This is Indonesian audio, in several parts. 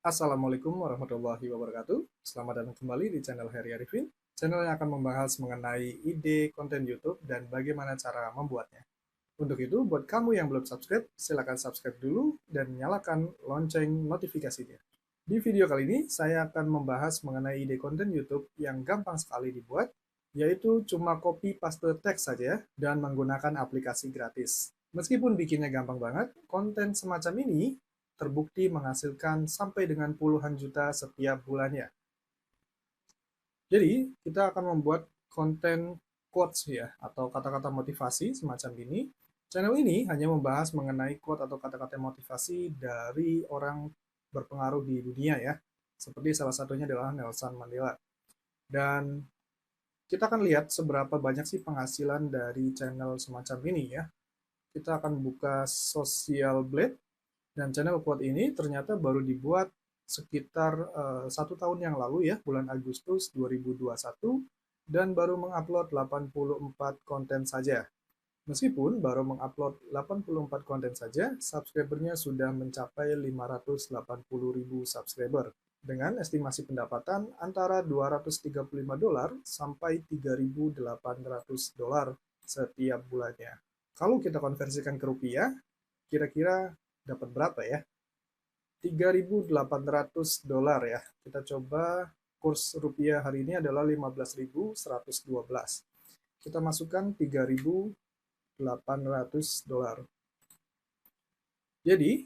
Assalamualaikum warahmatullahi wabarakatuh. Selamat datang kembali di channel Heri Arifin, channel yang akan membahas mengenai ide konten YouTube dan bagaimana cara membuatnya. Untuk itu, buat kamu yang belum subscribe, silakan subscribe dulu dan nyalakan lonceng notifikasinya. Di video kali ini, saya akan membahas mengenai ide konten YouTube yang gampang sekali dibuat, yaitu cuma copy paste teks saja dan menggunakan aplikasi gratis. Meskipun bikinnya gampang banget, konten semacam ini terbukti menghasilkan sampai dengan puluhan juta setiap bulannya. Jadi, kita akan membuat konten quotes ya, atau kata-kata motivasi semacam ini. Channel ini hanya membahas mengenai quote atau kata-kata motivasi dari orang berpengaruh di dunia ya. Seperti salah satunya adalah Nelson Mandela. Dan kita akan lihat seberapa banyak sih penghasilan dari channel semacam ini ya. Kita akan buka Social Blade. Dan channel quote ini ternyata baru dibuat sekitar 1 tahun yang lalu ya, bulan Agustus 2021, dan baru mengupload 84 konten saja. Meskipun baru mengupload 84 konten saja, subscribernya sudah mencapai 580.000 subscriber dengan estimasi pendapatan antara $235 sampai $3.800 setiap bulannya. Kalau kita konversikan ke rupiah, kira-kira dapat berapa ya? $3.800 ya. Kita coba kurs rupiah hari ini adalah 15.112. Kita masukkan $3.800. Jadi,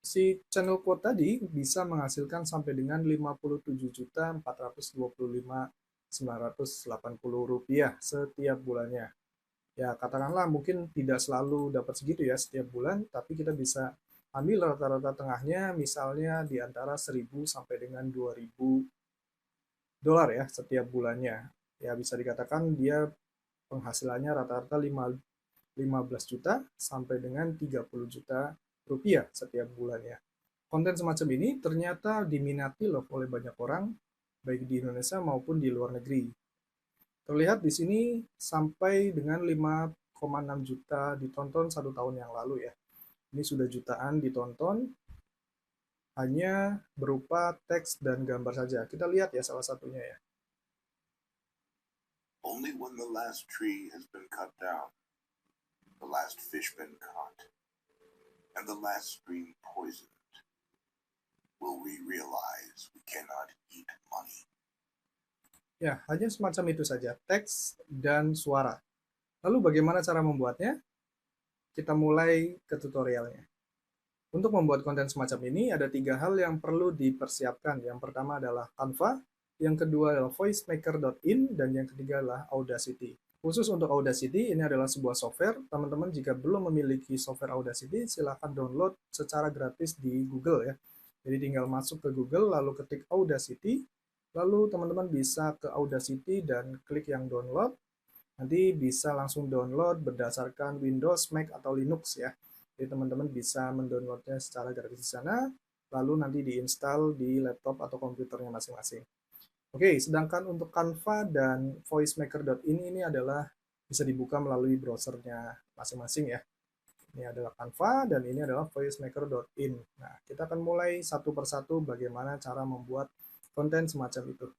si channel quote tadi bisa menghasilkan sampai dengan 57.425.980 rupiah setiap bulannya. Ya, katakanlah mungkin tidak selalu dapat segitu ya setiap bulan, tapi kita bisa ambil rata-rata tengahnya misalnya di antara 1.000 sampai dengan 2.000 dolar ya setiap bulannya. Ya, bisa dikatakan dia penghasilannya rata-rata 15 juta sampai dengan 30 juta rupiah setiap bulannya. Konten semacam ini ternyata diminati loh oleh banyak orang, baik di Indonesia maupun di luar negeri. Terlihat di sini sampai dengan 5,6 juta ditonton 1 tahun yang lalu ya. Ini sudah jutaan ditonton, hanya berupa teks dan gambar saja. Kita lihat ya salah satunya ya. Only when the last tree has been cut down, the last fish been caught, and the last stream poisoned, will we realize we cannot eat money. Ya, hanya semacam itu saja, teks dan suara. Lalu bagaimana cara membuatnya? Kita mulai ke tutorialnya. Untuk membuat konten semacam ini, ada 3 hal yang perlu dipersiapkan. Yang pertama adalah Canva, yang kedua adalah voicemaker.in, dan yang ketiga adalah Audacity. Khusus untuk Audacity, ini adalah sebuah software. Teman-teman jika belum memiliki software Audacity, silahkan download secara gratis di Google ya. Jadi tinggal masuk ke Google, lalu ketik Audacity, lalu teman-teman bisa ke Audacity dan klik yang download. Nanti bisa langsung download berdasarkan Windows, Mac, atau Linux ya. Jadi teman-teman bisa mendownloadnya secara gratis di sana, lalu nanti diinstal di laptop atau komputernya masing-masing. Oke, sedangkan untuk Canva dan voicemaker.in ini adalah bisa dibuka melalui browsernya masing-masing ya. Ini adalah Canva dan ini adalah voicemaker.in. Nah, kita akan mulai satu persatu bagaimana cara membuat konten semacam itu.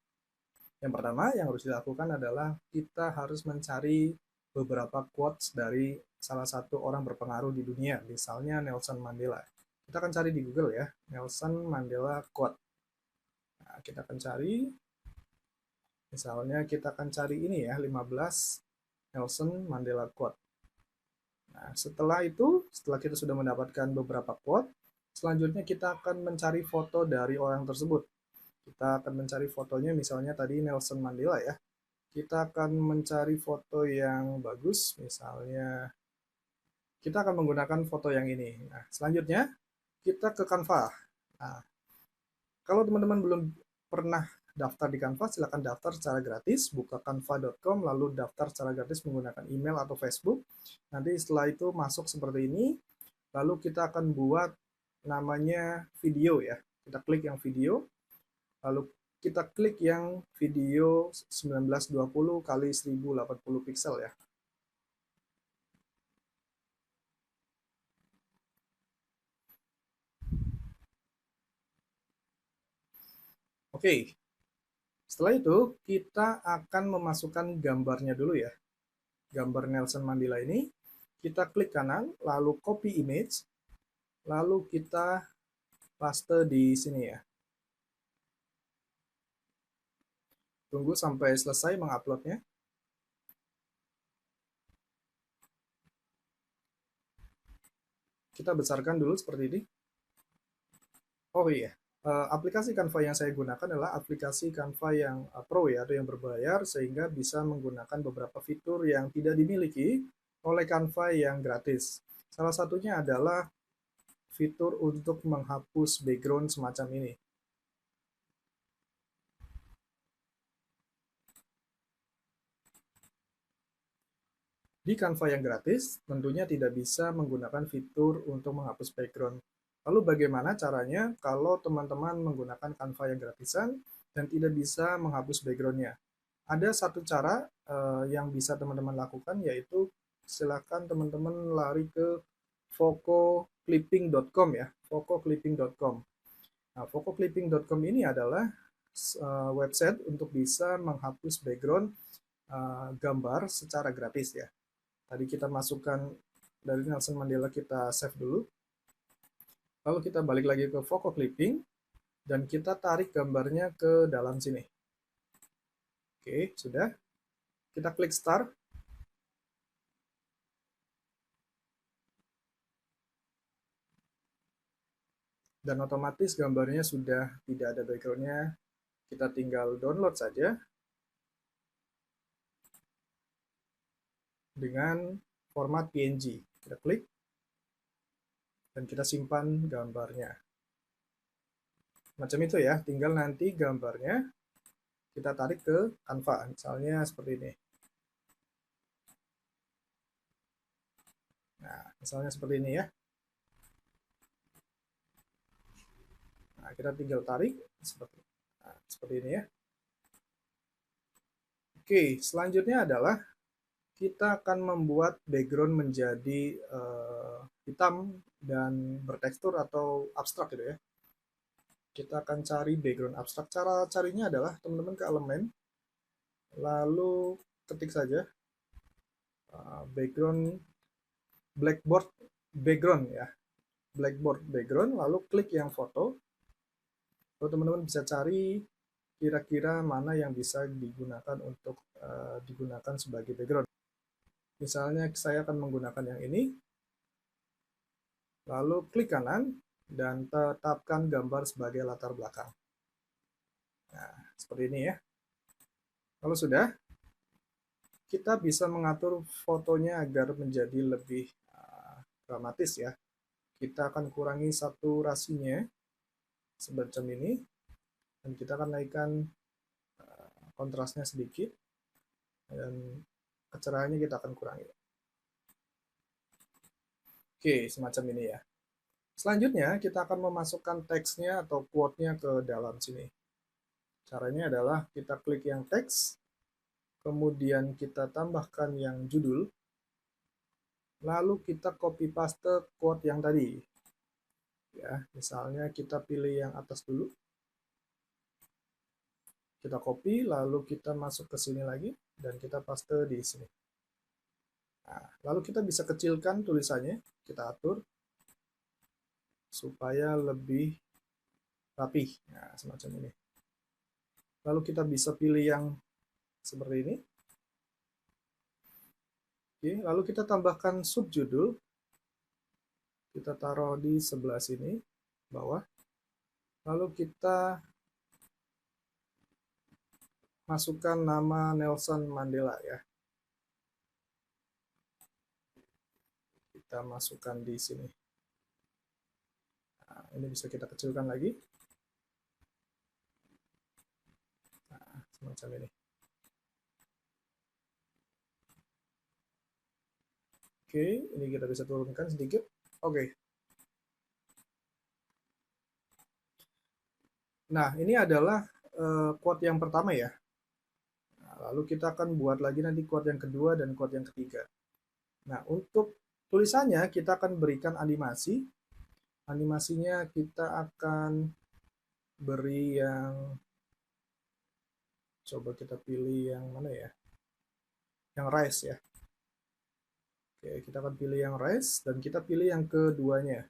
Yang pertama yang harus dilakukan adalah kita harus mencari beberapa quotes dari salah satu orang berpengaruh di dunia, misalnya Nelson Mandela. Kita akan cari di Google ya, Nelson Mandela quote. Nah, kita akan cari, misalnya kita akan cari ini ya, 15 Nelson Mandela quote. Nah, setelah itu, setelah kita sudah mendapatkan beberapa quote, selanjutnya kita akan mencari foto dari orang tersebut. Kita akan mencari fotonya, misalnya tadi Nelson Mandela ya. Kita akan mencari foto yang bagus, misalnya kita akan menggunakan foto yang ini. Nah, selanjutnya kita ke Canva. Nah, kalau teman-teman belum pernah daftar di Canva, silakan daftar secara gratis, buka canva.com, lalu daftar secara gratis menggunakan email atau Facebook. Nanti setelah itu masuk seperti ini, lalu kita akan buat namanya video ya. Kita klik yang video, lalu kita klik yang video 1920 kali 1080 pixel ya. Oke, setelah itu kita akan memasukkan gambarnya dulu ya. Gambar Nelson Mandela ini, kita klik kanan, lalu copy image, lalu kita paste di sini ya. Tunggu sampai selesai menguploadnya. Kita besarkan dulu seperti ini. Oh iya, aplikasi Canva yang saya gunakan adalah aplikasi Canva yang Pro ya, atau yang berbayar, sehingga bisa menggunakan beberapa fitur yang tidak dimiliki oleh Canva yang gratis. Salah satunya adalah fitur untuk menghapus background semacam ini. Di Canva yang gratis, tentunya tidak bisa menggunakan fitur untuk menghapus background. Lalu bagaimana caranya kalau teman-teman menggunakan Canva yang gratisan dan tidak bisa menghapus backgroundnya? Ada satu cara yang bisa teman-teman lakukan, yaitu silakan teman-teman lari ke vococlipping.com ya, vococlipping.com. Nah, vococlipping.com ini adalah website untuk bisa menghapus background gambar secara gratis ya. Tadi kita masukkan dari Nelson Mandela, kita save dulu. Lalu kita balik lagi ke Voco Clipping dan kita tarik gambarnya ke dalam sini. Oke, sudah. Kita klik start. Dan otomatis gambarnya sudah tidak ada backgroundnya. Kita tinggal download saja dengan format PNG. Kita klik dan kita simpan gambarnya. Macam itu ya, tinggal nanti gambarnya kita tarik ke Canva, misalnya seperti ini. Nah, misalnya seperti ini ya. Nah, kita tinggal tarik seperti ini ya. Oke, selanjutnya adalah kita akan membuat background menjadi hitam dan bertekstur atau abstrak gitu ya. Kita akan cari background abstrak. Cara carinya adalah teman-teman ke elemen, lalu ketik saja background, blackboard background ya, blackboard background, lalu klik yang foto. Lalu teman-teman bisa cari kira-kira mana yang bisa digunakan untuk digunakan sebagai background. Misalnya saya akan menggunakan yang ini, lalu klik kanan dan tetapkan gambar sebagai latar belakang. Nah, seperti ini ya. Kalau sudah, kita bisa mengatur fotonya agar menjadi lebih dramatis ya. Kita akan kurangi saturasinya semacam ini, dan kita akan naikkan kontrasnya sedikit, dan kecerahannya kita akan kurangi. Oke, semacam ini ya. Selanjutnya, kita akan memasukkan teksnya atau quote-nya ke dalam sini. Caranya adalah kita klik yang teks, kemudian kita tambahkan yang judul, lalu kita copy paste quote yang tadi. Ya, misalnya kita pilih yang atas dulu. Kita copy, lalu kita masuk ke sini lagi, dan kita paste di sini. Nah, lalu kita bisa kecilkan tulisannya, kita atur supaya lebih rapih. Nah, semacam ini. Lalu kita bisa pilih yang seperti ini. Oke, lalu kita tambahkan subjudul. Kita taruh di sebelah sini, bawah. Lalu kita masukkan nama Nelson Mandela ya. Kita masukkan di sini. Nah, ini bisa kita kecilkan lagi. Nah, semacam ini. Oke, ini kita bisa turunkan sedikit. Oke. Nah, ini adalah quote yang pertama ya. Nah, lalu kita akan buat lagi nanti quote yang kedua dan quote yang ketiga. Nah, untuk tulisannya kita akan berikan animasi. Animasinya kita akan beri yang Coba kita pilih yang mana ya? Yang rise ya. Oke, kita akan pilih yang rise dan kita pilih yang keduanya.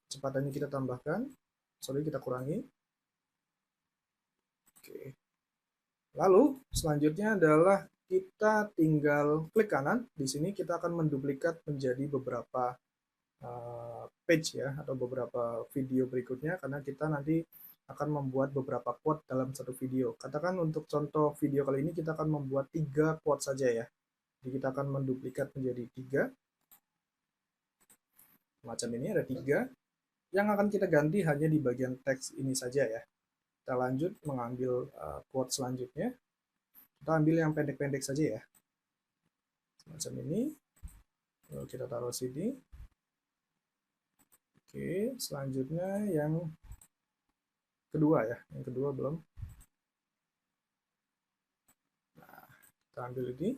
Kecepatannya kita tambahkan, sorry kita kurangi. Oke. Lalu selanjutnya adalah kita tinggal klik kanan. Di sini kita akan menduplikat menjadi beberapa page ya, atau beberapa video berikutnya, karena kita nanti akan membuat beberapa quote dalam satu video. Katakan untuk contoh video kali ini kita akan membuat 3 quote saja ya. Jadi kita akan menduplikat menjadi 3. Macam ini ada 3. Yang akan kita ganti hanya di bagian teks ini saja ya. Kita lanjut mengambil quote selanjutnya. Kita ambil yang pendek-pendek saja ya. Macam ini. Lalu kita taruh sini. Oke, selanjutnya yang kedua ya. Yang kedua belum. Nah, kita ambil ini.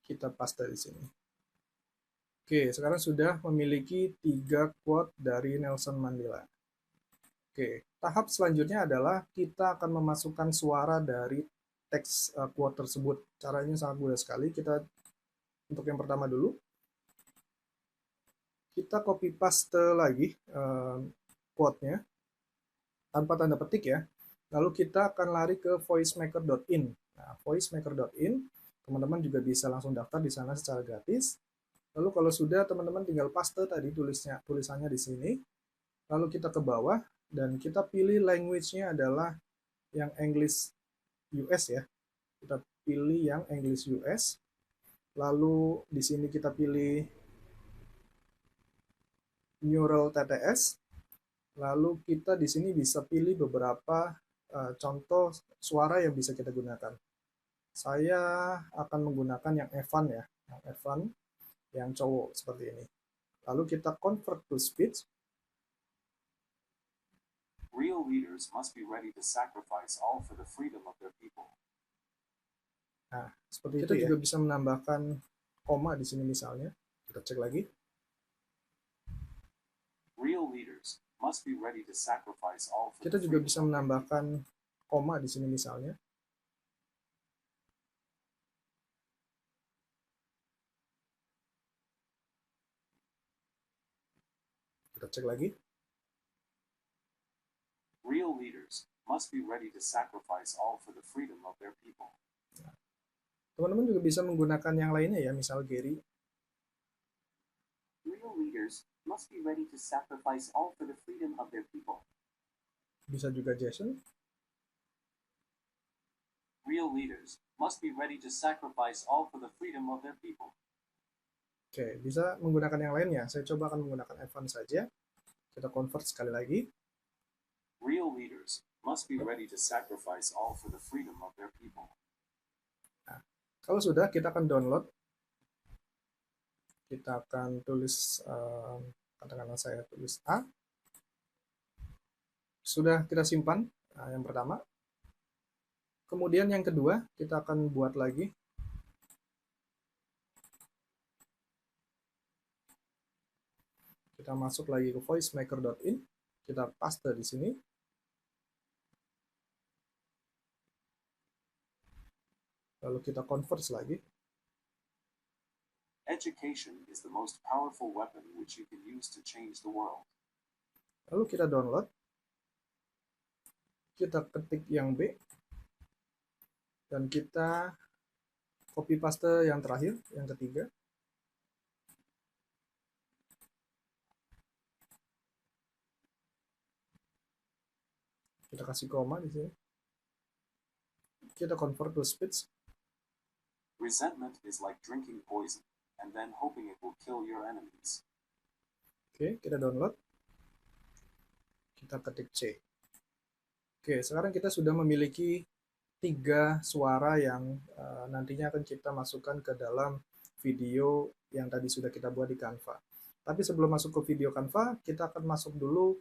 Kita paste di sini. Oke, sekarang sudah memiliki 3 quote dari Nelson Mandela. Oke, tahap selanjutnya adalah kita akan memasukkan suara dari teks quote tersebut. Caranya sangat mudah sekali. Kita untuk yang pertama dulu, kita copy paste lagi quote-nya tanpa tanda petik ya. Lalu kita akan lari ke voicemaker.in. Nah, voicemaker.in, teman-teman juga bisa langsung daftar di sana secara gratis. Lalu kalau sudah, teman-teman tinggal paste tadi tulisannya di sini. Lalu kita ke bawah dan kita pilih language-nya adalah yang English US ya. Kita pilih yang English US. Lalu di sini kita pilih Neural TTS. Lalu kita di sini bisa pilih beberapa contoh suara yang bisa kita gunakan. Saya akan menggunakan yang Evan ya, yang Evan, yang cowok seperti ini. Lalu kita convert to speech. Real leaders must be ready to sacrifice all for the freedom of their people. Nah, seperti itu ya. Kita juga bisa menambahkan koma di sini misalnya. Kita cek lagi. Real leaders must be ready to sacrifice all for Kita the juga freedom bisa of their menambahkan koma di sini misalnya. Kita cek lagi. Real leaders must be ready to sacrifice all for the freedom of their people. Teman-teman juga bisa menggunakan yang lainnya ya, misal Gary. Real leaders must be ready to sacrifice all for the freedom of their people. Bisa juga Jason. Real leaders must be ready to sacrifice all for the freedom of their people. Oke, bisa menggunakan yang lainnya. Saya coba akan menggunakan Evan saja. Kita convert sekali lagi. Real leaders must be ready to sacrifice all for the freedom of their people. Nah, kalau sudah, kita akan download. Kita akan tulis, katakanlah saya tulis A. Sudah kita simpan, yang pertama. Kemudian yang kedua, kita akan buat lagi. Kita masuk lagi ke voicemaker.in. Kita paste di sini. Lalu kita convert lagi. Education is the most powerful weapon which you can use to change the world. Lalu kita download. Kita ketik yang B. Dan kita copy paste yang terakhir, yang ketiga. Kita kasih koma di sini. Kita convert to speech. Resentment is like drinking poison and then hoping it will kill your enemies. Oke, kita download. Kita ketik C. Oke, sekarang kita sudah memiliki 3 suara yang nantinya akan kita masukkan ke dalam video yang tadi sudah kita buat di Canva. Tapi sebelum masuk ke video Canva, kita akan masuk dulu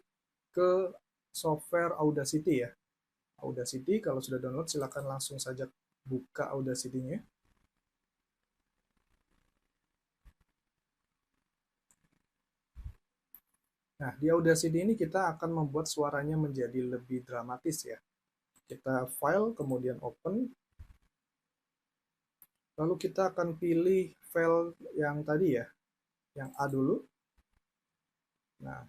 ke software Audacity ya. Audacity, kalau sudah download silakan langsung saja buka Audacity-nya. Nah, di Audacity ini kita akan membuat suaranya menjadi lebih dramatis ya. Kita file, kemudian open, lalu kita akan pilih file yang tadi ya, yang A dulu. Nah,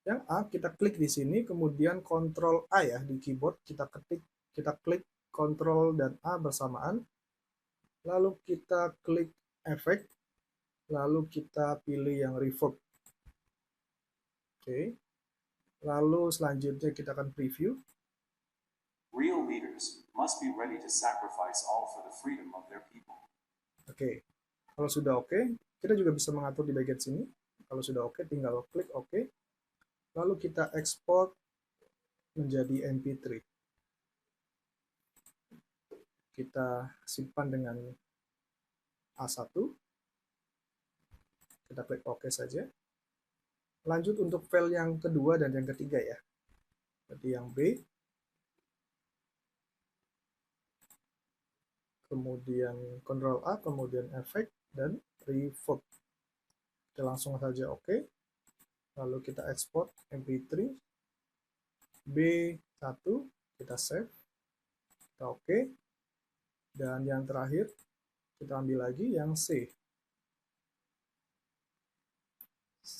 yang A kita klik di sini, kemudian Ctrl A ya di keyboard, kita klik Ctrl dan A bersamaan, lalu kita klik efek, lalu kita pilih yang reverb. Oke. Lalu selanjutnya kita akan preview. Real leaders must be ready to sacrifice all for the freedom of their people. Oke. Kalau sudah oke, kita juga bisa mengatur di bagian sini. Kalau sudah oke, tinggal klik oke. Lalu kita ekspor menjadi MP3. Kita simpan dengan A1. Kita klik oke saja. Lanjut untuk file yang kedua dan yang ketiga ya. Jadi yang B. Kemudian Ctrl A, kemudian efek dan reverb. Kita langsung saja oke. Lalu kita ekspor MP3. B1, kita save. Kita oke. Dan yang terakhir, kita ambil lagi yang C.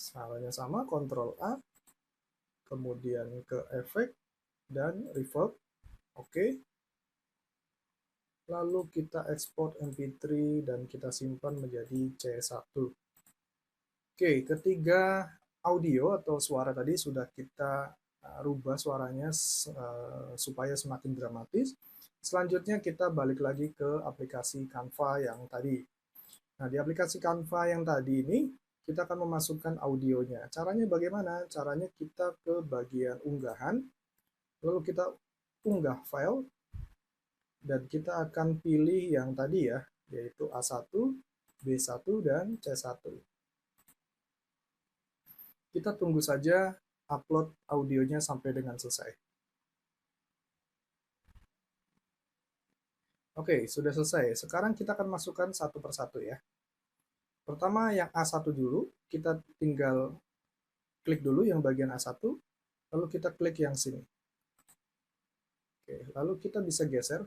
Caranya sama, Ctrl A, kemudian ke efek dan reverb. Oke. Lalu kita ekspor MP3 dan kita simpan menjadi C1. Oke, ketiga audio atau suara tadi sudah kita rubah suaranya supaya semakin dramatis. Selanjutnya kita balik lagi ke aplikasi Canva yang tadi. Nah, di aplikasi Canva yang tadi ini kita akan memasukkan audionya. Caranya bagaimana? Caranya kita ke bagian unggahan, lalu kita unggah file, dan kita akan pilih yang tadi ya, yaitu A1, B1, dan C1. Kita tunggu saja upload audionya sampai dengan selesai. Oke, sudah selesai. Sekarang kita akan masukkan satu persatu ya. Pertama yang A1 dulu, kita tinggal klik dulu yang bagian A1, lalu kita klik yang sini. Oke, lalu kita bisa geser.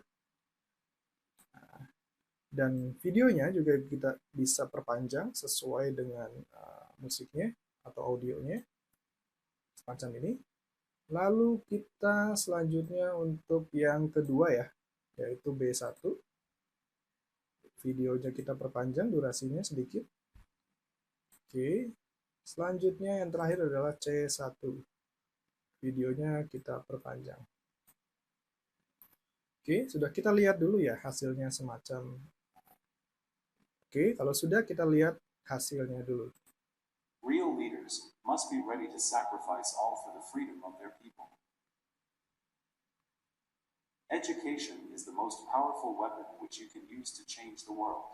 Dan videonya juga kita bisa perpanjang sesuai dengan musiknya atau audionya. Semacam ini. Lalu kita selanjutnya untuk yang kedua ya, yaitu B1. Videonya kita perpanjang durasinya sedikit. Oke. Selanjutnya yang terakhir adalah C1. Videonya kita perpanjang. Oke, sudah kita lihat dulu ya hasilnya semacam. Oke, kalau sudah kita lihat hasilnya dulu. Real leaders must be ready to sacrifice all for the freedom of their people. Education is the most powerful weapon which you can use to change the world.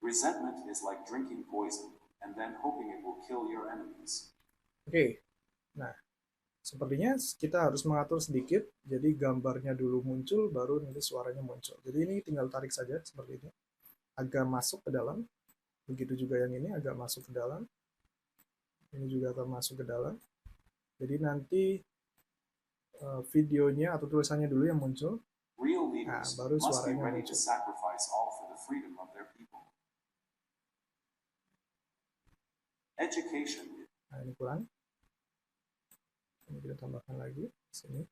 Resentment is like drinking poison and then hoping it will kill your enemies. Oke, nah sepertinya kita harus mengatur sedikit, jadi gambarnya dulu muncul, baru nanti suaranya muncul. Jadi ini tinggal tarik saja seperti ini, agak masuk ke dalam. Begitu juga yang ini agak masuk ke dalam. Ini juga akan masuk ke dalam. Jadi nanti videonya atau tulisannya dulu yang muncul. Real leaders baru must be suaranya ready to muncul. sacrifice all for the freedom of their people. Education. Nah, ini kurang. Ini kita tambahkan lagi di sini.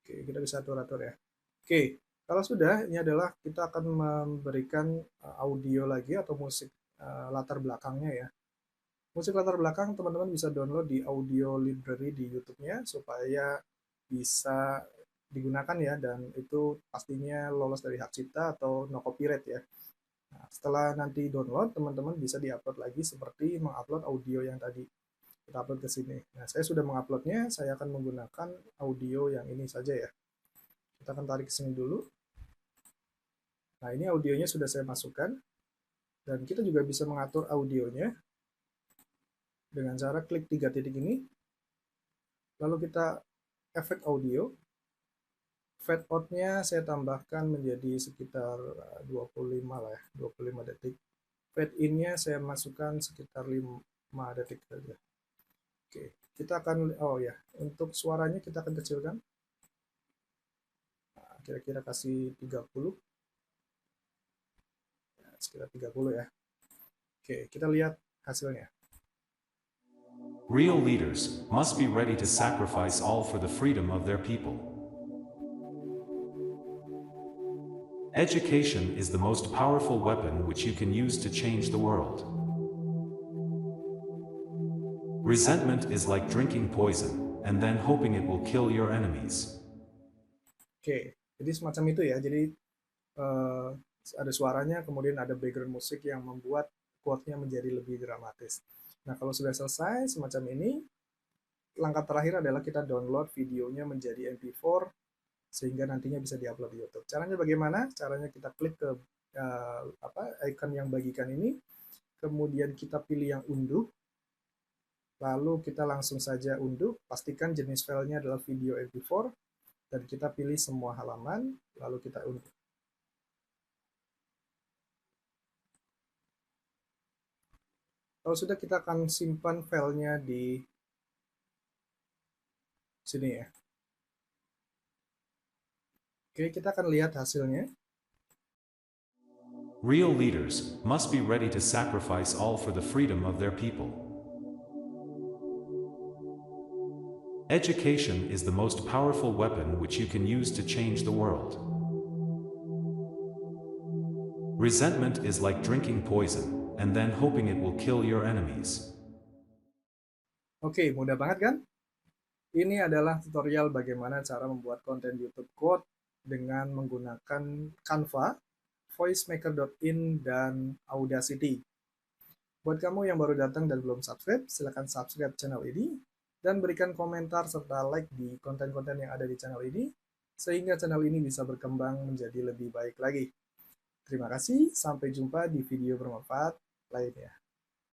Oke, kita bisa atur-atur ya. Oke, kalau sudah, ini adalah kita akan memberikan audio lagi atau musik latar belakangnya ya. Musik latar belakang teman-teman bisa download di audio library di YouTube-nya supaya bisa digunakan ya, dan itu pastinya lolos dari hak cipta atau no copyright ya. Nah, setelah nanti download, teman-teman bisa diupload lagi seperti mengupload audio yang tadi. Kita upload ke sini. Nah, saya sudah menguploadnya, saya akan menggunakan audio yang ini saja ya. Kita akan tarik ke sini dulu. Nah, ini audionya sudah saya masukkan. Dan kita juga bisa mengatur audionya dengan cara klik 3 titik ini. Lalu kita efek audio. Fade out-nya saya tambahkan menjadi sekitar 25 lah ya, 25 detik. fade in-nya saya masukkan sekitar 5 detik saja. Oke, kita akan, oh ya, untuk suaranya kita akan kecilkan. Nah, kira-kira kasih 30. Ya, sekitar 30 ya. Oke, kita lihat hasilnya. Real leaders must be ready to sacrifice all for the freedom of their people. Education is the most powerful weapon which you can use to change the world. Resentment is like drinking poison, and then hoping it will kill your enemies. Oke, jadi semacam itu ya. Jadi ada suaranya, kemudian ada background musik yang membuat quote-nya menjadi lebih dramatis. Nah, kalau sudah selesai semacam ini, langkah terakhir adalah kita download videonya menjadi MP4 sehingga nantinya bisa diupload di YouTube. Caranya bagaimana? Caranya kita klik ke icon yang bagikan ini, kemudian kita pilih yang unduh, lalu kita langsung saja unduh, pastikan jenis filenya adalah video MP4, dan kita pilih semua halaman, lalu kita unduh. Kalau sudah, kita akan simpan filenya di sini ya. Oke, kita akan lihat hasilnya. Real leaders must be ready to sacrifice all for the freedom of their people. Education is the most powerful weapon which you can use to change the world. Resentment is like drinking poison, and then hoping it will kill your enemies. Oke, mudah banget kan? Ini adalah tutorial bagaimana cara membuat konten YouTube quote dengan menggunakan Canva, voicemaker.in, dan Audacity. Buat kamu yang baru datang dan belum subscribe, silahkan subscribe channel ini, dan berikan komentar serta like di konten-konten yang ada di channel ini, sehingga channel ini bisa berkembang menjadi lebih baik lagi. Terima kasih, sampai jumpa di video bermanfaat lainnya.